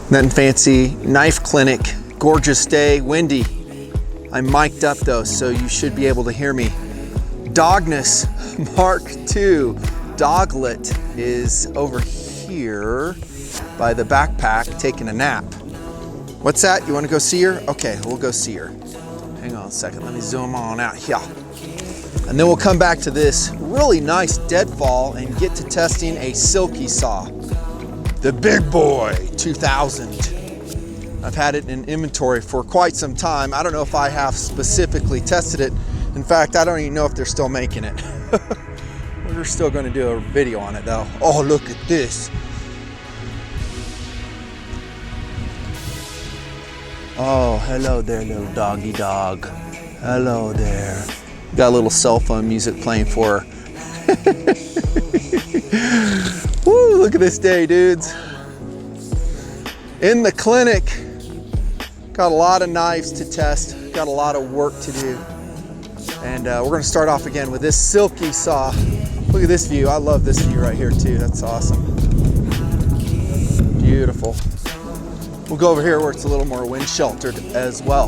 Nutnfancy Knife Clinic, gorgeous day, windy. I'm mic'd up though, so you should be able to hear me. Dogness Mark II Doglet is over here by the backpack taking a nap. What's that? You want to go see her? Okay, we'll go see her. Hang on a second, let me zoom on out here. And then we'll come back to this really nice deadfall and get to testing a Silky Saw. The big boy 2000. I've had it in inventory for quite some time. I don't know if I have specifically tested it. In fact, I don't even know if they're still making it. We're still going to do a video on it though. Oh, look at this. Oh, hello there, little doggy dog. Hello there. Got a little cell phone music playing for her. Woo, look at this day, dudes. In the clinic, got a lot of knives to test, got a lot of work to do. And we're gonna start off again with this Silky Saw. Look at this view, I love this view right here too, that's awesome. Beautiful. We'll go over here where it's a little more wind sheltered as well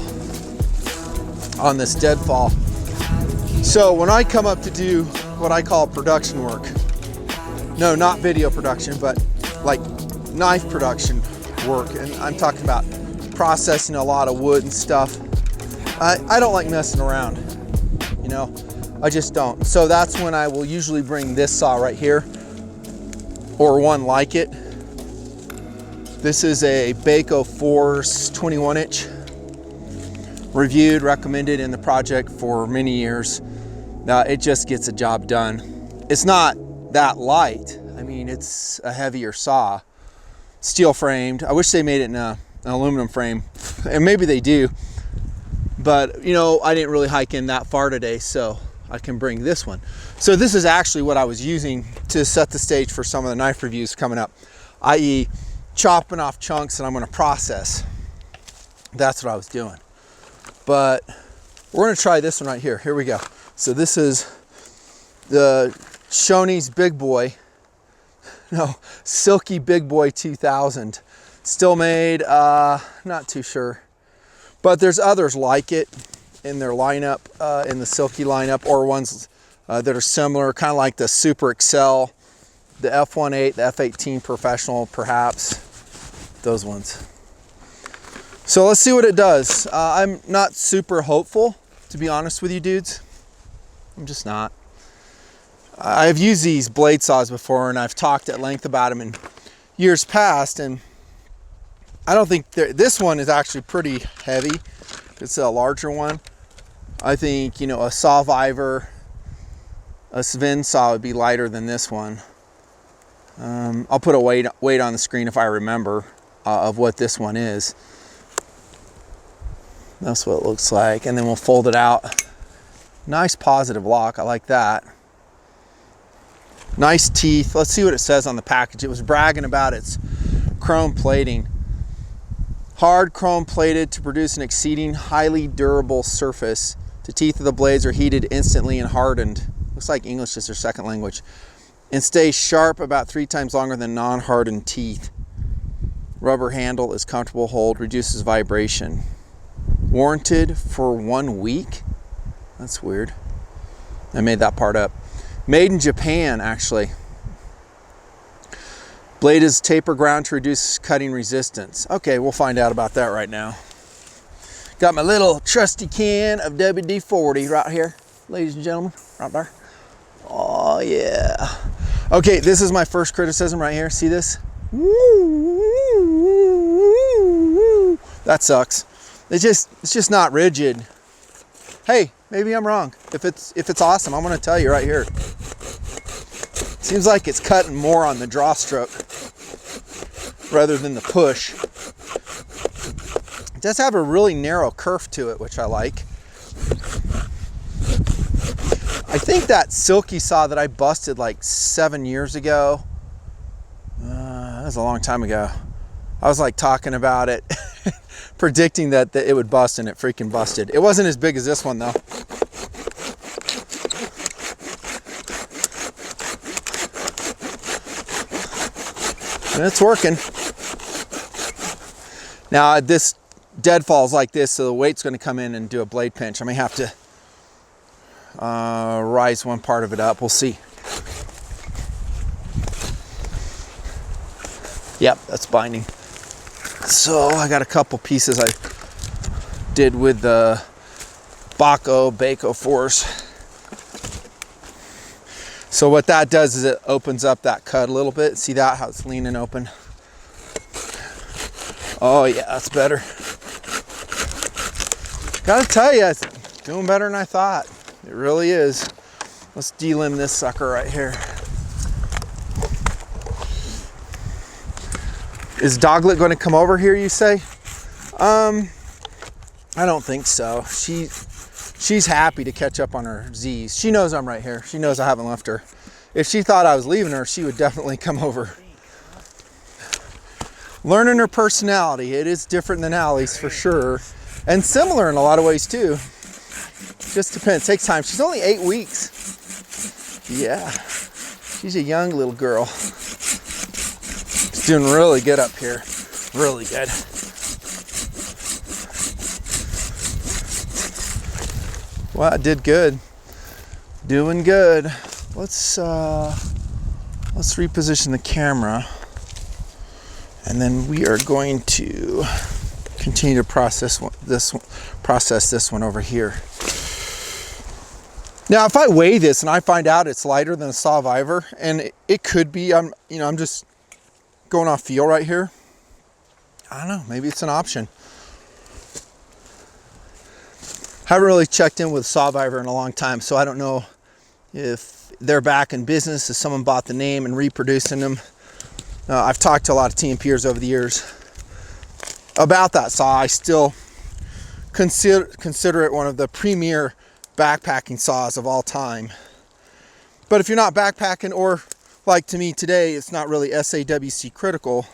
on this deadfall. So when I come up to do what I call production work, no, not video production, but like knife production work. And I'm talking about processing a lot of wood and stuff. I don't like messing around, you know, I just don't. So that's when I will usually bring this saw right here or one like it. This is a Baco Force 21 inch. Reviewed, recommended in the project for many years. It just gets the job done. It's not that light. I mean, it's a heavier saw, steel framed. I wish they made it in an aluminum frame, and maybe they do, but you know, I didn't really hike in that far today, so I can bring this one. So this is actually what I was using to set the stage for some of the knife reviews coming up, i.e. chopping off chunks and I'm going to process. That's what I was doing. But we're going to try this one right here. Here we go. So this is the Shoney's Big Boy, no, Silky Big Boy 2000. Still made, not too sure. But there's others like it in their lineup, in the Silky lineup, or ones that are similar, kind of like the Super Excel, the F18, the F18 Professional, perhaps, those ones. So let's see what it does. I'm not super hopeful, to be honest with you dudes. I'm just not. I've used these blade saws before and I've talked at length about them in years past, and I don't think this one is actually pretty heavy. It's a larger one. I think, you know, a Sawvivor, a Sven saw would be lighter than this one. I'll put a weight on the screen if I remember of what this one is. That's what it looks like, and then we'll fold it out. Nice positive lock, I like that. Nice teeth. Let's see what it says on the package. It was bragging about its chrome plating. Hard chrome plated to produce an exceeding highly durable surface. The teeth of the blades are heated instantly and hardened. Looks like English is their second language. And stay sharp about 3 times longer than non-hardened teeth. Rubber handle is comfortable hold, reduces vibration. Warranted for 1 week? That's weird. I made that part up. Made in Japan, actually. Blade is taper ground to reduce cutting resistance. Okay, we'll find out about that right now. Got my little trusty can of WD-40 right here, ladies and gentlemen, right there. Oh yeah. Okay, this is my first criticism right here. See this? That sucks. It's just not rigid. Hey, maybe I'm wrong. If it's awesome, I'm gonna tell you right here. Seems like it's cutting more on the draw stroke rather than the push. It does have a really narrow curve to it, which I like. I think think that Silky Saw that I busted like 7 years ago, that was a long time ago. I was like talking about it, predicting that it would bust, and it freaking busted. It wasn't as big as this one though. And it's working. Now this deadfall's like this, so the weight's going to come in and do a blade pinch. I may have to rise one part of it up. We'll see. Yep, that's binding. So I got a couple pieces I did with the Baco Force. So what that does is it opens up that cut a little bit. See that, how it's leaning open? Oh yeah, that's better. Gotta tell you, it's doing better than I thought. It really is. Let's delimb this sucker right here. Is Doglet going to come over here, you say? I don't think so. She's happy to catch up on her Z's. She knows I'm right here. She knows I haven't left her. If she thought I was leaving her, she would definitely come over. Learning her personality. It is different than Allie's for sure. And similar in a lot of ways too. Just depends. Takes time. She's only 8 weeks. Yeah. She's a young little girl. She's doing really good up here. Really good. Well, I did good. Doing good. Let's reposition the camera, and then we are going to continue to process this one over here. Now, if I weigh this and I find out it's lighter than a Sawvivor, and it could be, I'm just going off feel right here. I don't know. Maybe it's an option. Haven't really checked in with Sawvivor in a long time, so I don't know if they're back in business, if someone bought the name and reproducing them. I've talked to a lot of TMPers over the years about that saw. I still consider it one of the premier backpacking saws of all time. But if you're not backpacking, or like to me today, it's not really SAWC critical,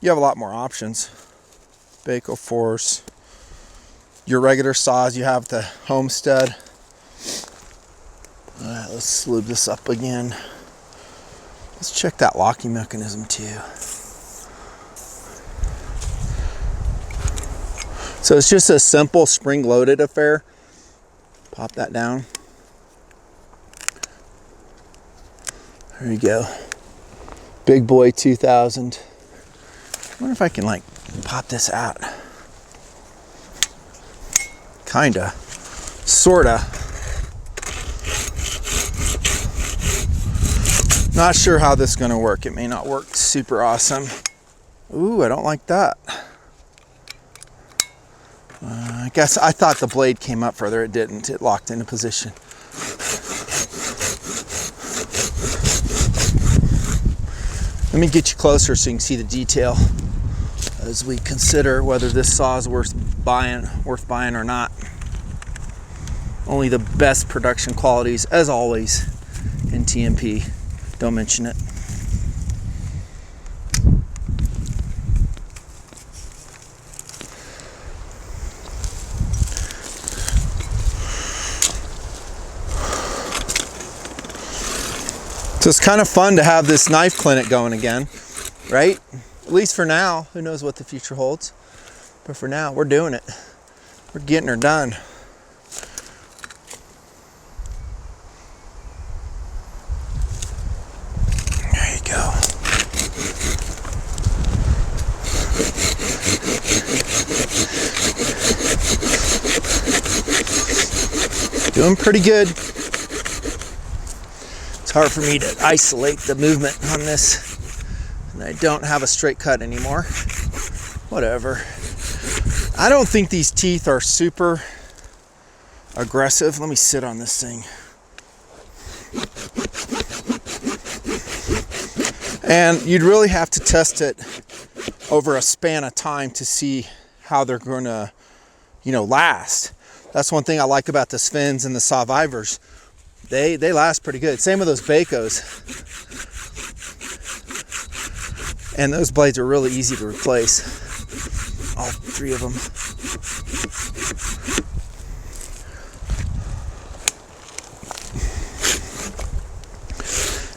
you have a lot more options. Baco Force. Your regular saws, you have the Homestead. All right, let's lube this up again. Let's check that locking mechanism too. So it's just a simple spring-loaded affair. Pop that down. There you go. Big boy 2000. I wonder if I can like pop this out. Kinda. Sorta. Not sure how this is gonna work. It may not work super awesome. Ooh, I don't like that. I guess I thought the blade came up further. It didn't. It locked into position. Let me get you closer so you can see the detail as we consider whether this saw is worth buying or not. Only the best production qualities, as always, in TMP. Don't mention it. So it's kind of fun to have this knife clinic going again, right? At least for now. Who knows what the future holds? But for now, we're doing it. We're getting her done. There you go. Doing pretty good. It's hard for me to isolate the movement on this, and I don't have a straight cut anymore. Whatever. I don't think these teeth are super aggressive. Let me sit on this thing. And you'd really have to test it over a span of time to see how they're going to, last. That's one thing I like about the Svens and the Sawvivors. they last pretty good. Same with those Bacos. And those blades are really easy to replace. All 3 of them.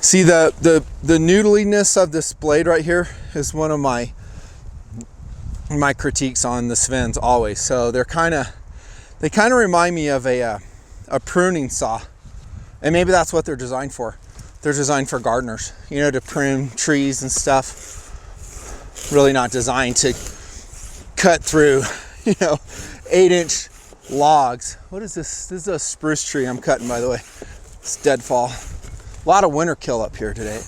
See, the noodliness of this blade right here is one of my critiques on the Svens always. So they kind of remind me of a pruning saw, and maybe that's what they're designed for. They're designed for gardeners, you know, to prune trees and stuff. Really not designed to cut through, you know, 8-inch logs. What is this? This is a spruce tree I'm cutting, by the way. It's deadfall. A lot of winter kill up here today.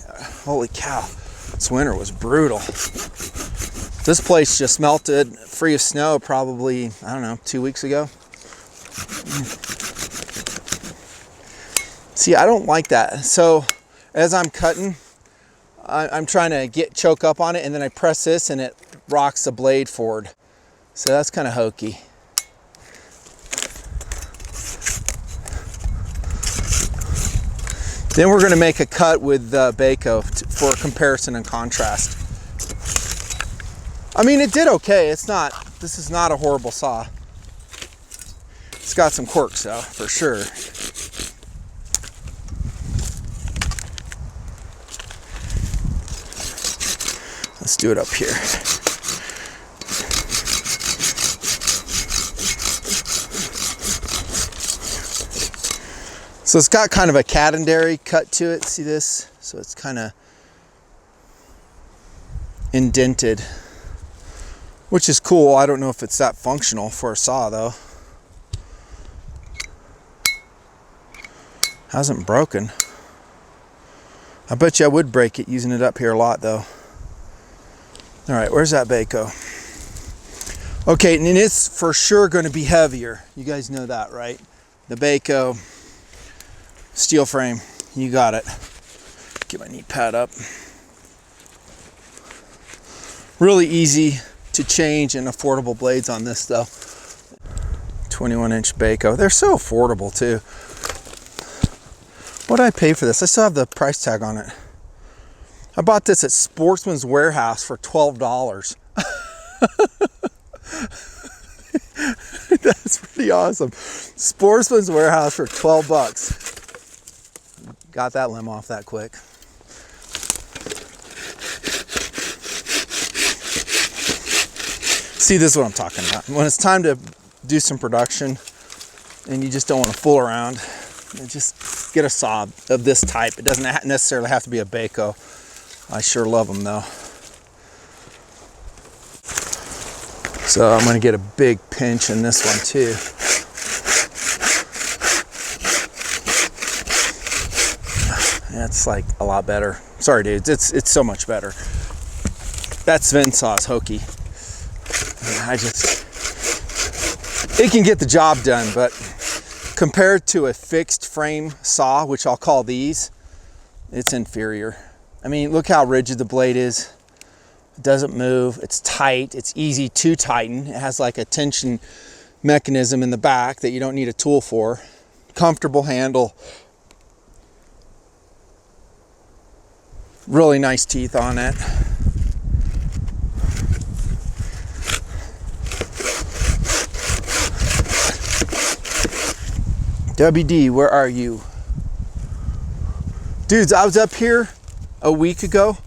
Holy cow, this winter was brutal. This place just melted free of snow probably, I don't know, 2 weeks ago. See, I don't like that. So as I'm cutting, I'm trying to choke up on it, and then I press this and it rocks the blade forward. So that's kind of hokey. Then we're going to make a cut with Baco for comparison and contrast. I mean, it did okay. This is not a horrible saw. It's got some quirks though, for sure. Let's do it up here. So it's got kind of a cadendary cut to it. See this? So it's kind of indented, which is cool. I don't know if it's that functional for a saw though. Hasn't broken. I bet you I would break it using it up here a lot though. All right, where's that Baco? Okay, and it's for sure going to be heavier. You guys know that, right? The Baco steel frame, you got it. Get my knee pad up. Really easy to change and affordable blades on this though. 21-inch Baco. They're so affordable too. What did I pay for this? I still have the price tag on it. I bought this at Sportsman's Warehouse for $12. That's pretty awesome. Sportsman's Warehouse for 12 bucks. Got that limb off that quick. See, this is what I'm talking about. When it's time to do some production and you just don't want to fool around, just get a saw of this type. It doesn't necessarily have to be a Baco. I sure love them though. So I'm going to get a big pinch in this one too. That's like a lot better. Sorry dudes, it's so much better. That Sven saw is hokey. It can get the job done, but compared to a fixed frame saw, which I'll call these, it's inferior. I mean, look how rigid the blade is. It doesn't move, it's tight, it's easy to tighten. It has like a tension mechanism in the back that you don't need a tool for. Comfortable handle. Really nice teeth on it. WD, where are you? Dudes, I was up here a week ago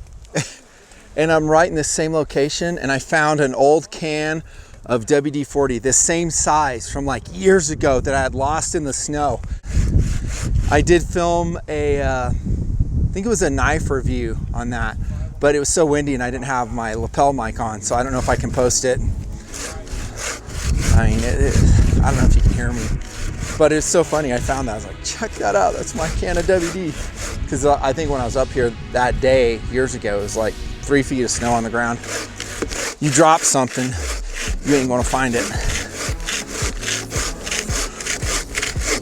and I'm right in the same location, and I found an old can of WD-40, this same size from like years ago that I had lost in the snow. I did film I think it was a knife review on that, but it was so windy and I didn't have my lapel mic on, so I don't know if I can post it. I mean, I don't know if you can hear me, but it's so funny. I found that. I was like, check that out. That's my can of WD. Because I think when I was up here that day, years ago, it was like 3 feet of snow on the ground. You drop something, you ain't gonna find it.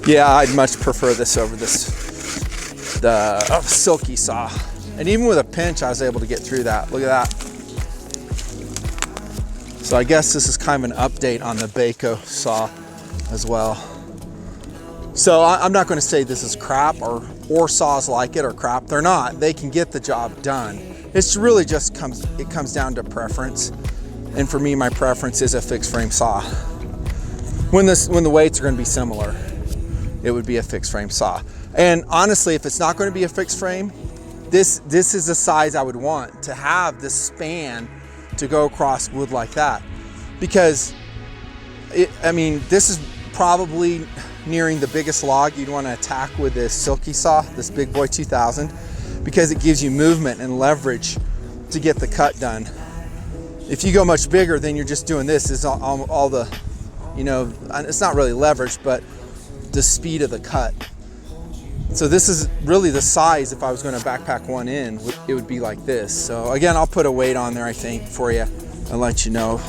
Yeah, I'd much prefer this over the Silky Saw. And even with a pinch, I was able to get through that. Look at that. So I guess this is kind of an update on the Baco saw as well. So I'm not going to say this is crap or saws like it are crap. They're not. They can get the job done. It's really just comes down to preference. And for me, my preference is a fixed frame saw. When the weights are going to be similar, it would be a fixed frame saw. And honestly, if it's not going to be a fixed frame, this is the size I would want to have this span to go across wood like that. Because this is probably nearing the biggest log you'd want to attack with this Silky Saw, this Big Boy 2000, because it gives you movement and leverage to get the cut done. If you go much bigger, then you're just doing this is all the, it's not really leverage, but the speed of the cut. So this is really the size. If I was going to backpack one in, it would be like this. So again, I'll put a weight on there, I think, for you and let you know.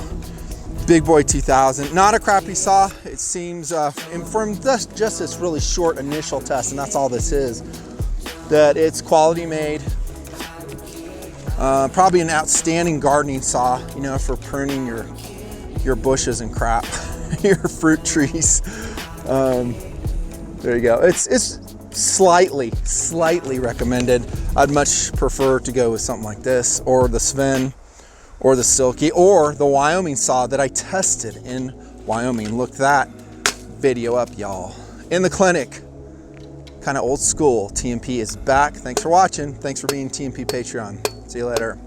Big Boy 2000, not a crappy saw. It seems, from just this really short initial test, and that's all this is, that it's quality made. Probably an outstanding gardening saw, for pruning your bushes and crap, your fruit trees. There you go. It's slightly recommended. I'd much prefer to go with something like this, or the Sven, or the Silky, or the Wyoming saw that I tested in Wyoming. Look that video up, y'all. In the clinic, kind of old school. TMP is back. Thanks for watching. Thanks for being TMP Patreon. See you later.